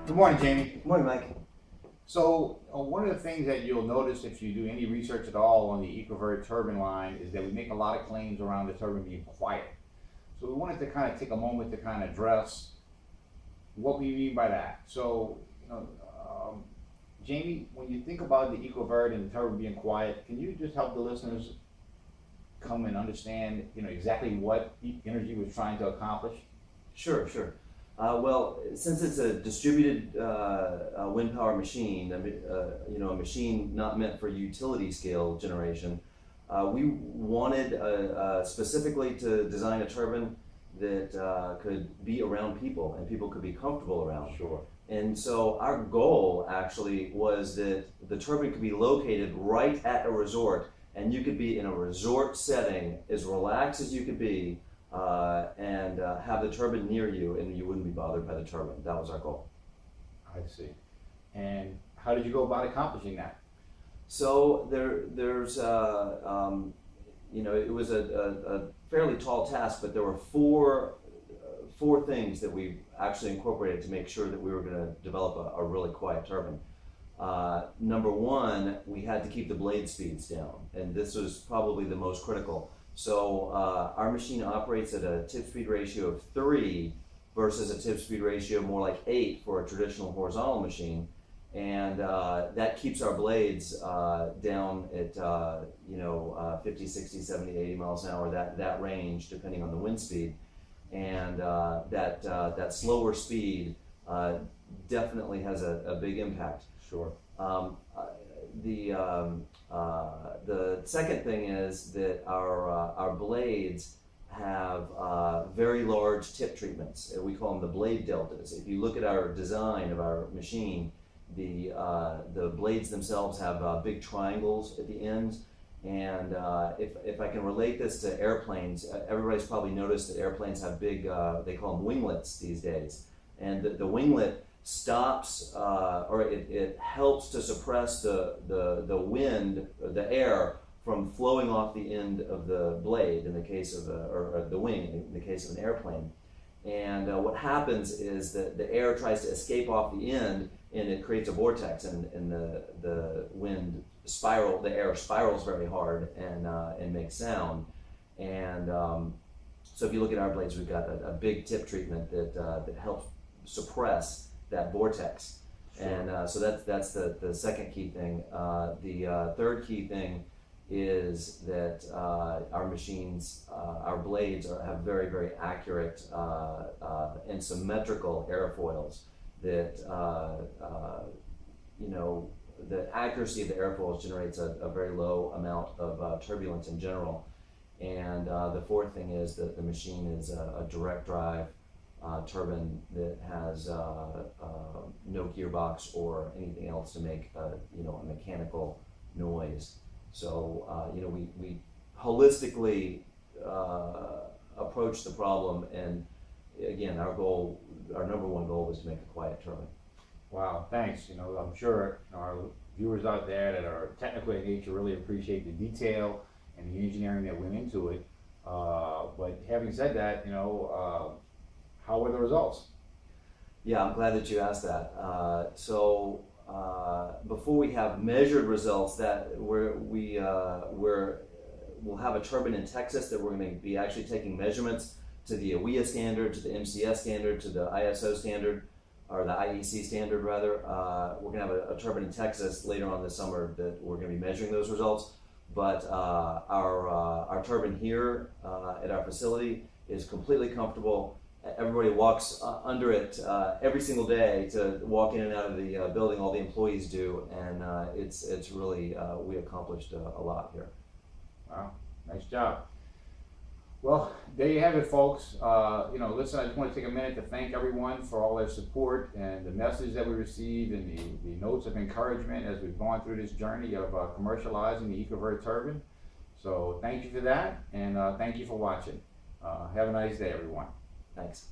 Good morning, Jamie. Good morning, Mike. So one of the things that you'll notice if you do any research at all on the EcoVert turbine line is that we make a lot of claims around the turbine being quiet. So we wanted to kind of take a moment to kind of address what we mean by that. So, Jamie, when you think about the EcoVert and the turbine being quiet, can you just help the listeners come and understand, exactly what Inerjy was trying to accomplish? Sure. Well, since it's a distributed wind power machine, a machine not meant for utility scale generation, we wanted specifically to design a turbine that could be around people and people could be comfortable around. Sure. And so our goal actually was that the turbine could be located right at a resort, and you could be in a resort setting as relaxed as you could be, and have the turbine near you, and you wouldn't be bothered by the turbine. That was our goal. I see. And how did you go about accomplishing that? So there's it was a fairly tall task, but there were four things that we actually incorporated to make sure that we were going to develop a really quiet turbine. Number one, we had to keep the blade speeds down, and this was probably the most critical. So our machine operates at a tip speed ratio of 3 versus a tip speed ratio more like 8 for a traditional horizontal machine, and that keeps our blades down at 50, 60, 70, 80 miles an hour, that range depending on the wind speed, and that slower speed definitely has a big impact. Sure. The second thing is that our blades have very large tip treatments. We call them the blade deltas. If you look at our design of our machine, the blades themselves have big triangles at the ends. And if I can relate this to airplanes, everybody's probably noticed that airplanes have big, they call them winglets these days. And the winglet stops, or it helps to suppress the wind, the air, from flowing off the end of the blade in the case of or the wing in the case of an airplane. And what happens is that the air tries to escape off the end, and it creates a vortex, and the wind the air spirals very hard and makes sound. And so if you look at our blades, we've got a big tip treatment that helps suppress that vortex. Sure. And so that's the second key thing. The third key thing is that our machines, our blades have very, very accurate and symmetrical airfoils that, the accuracy of the airfoils generates a very low amount of turbulence in general. And the fourth thing is that the machine is a direct drive turbine that has no gearbox or anything else to make a mechanical noise. So we holistically approach the problem, and again, our number one goal was to make a quiet turbine. Wow, thanks. I'm sure our viewers out there that are technical in nature really appreciate the detail and the engineering that went into it. But having said that, how were the results? Yeah, I'm glad that you asked that. Before we have measured results, that we'll have a turbine in Texas that we're going to be actually taking measurements to the AWEA standard, to the MCS standard, to the ISO standard, or the IEC standard rather. We're going to have a turbine in Texas later on this summer that we're going to be measuring those results. But our turbine here at our facility is completely comfortable. Everybody walks under it every single day to walk in and out of the building. All the employees do, and it's really we accomplished a lot here. Wow, nice job. Well, there you have it, folks. Listen, I just want to take a minute to thank everyone for all their support and the message that we received and the notes of encouragement as we've gone through this journey of commercializing the EcoVert turbine. So thank you for that, and thank you for watching. Have a nice day, everyone. Thanks.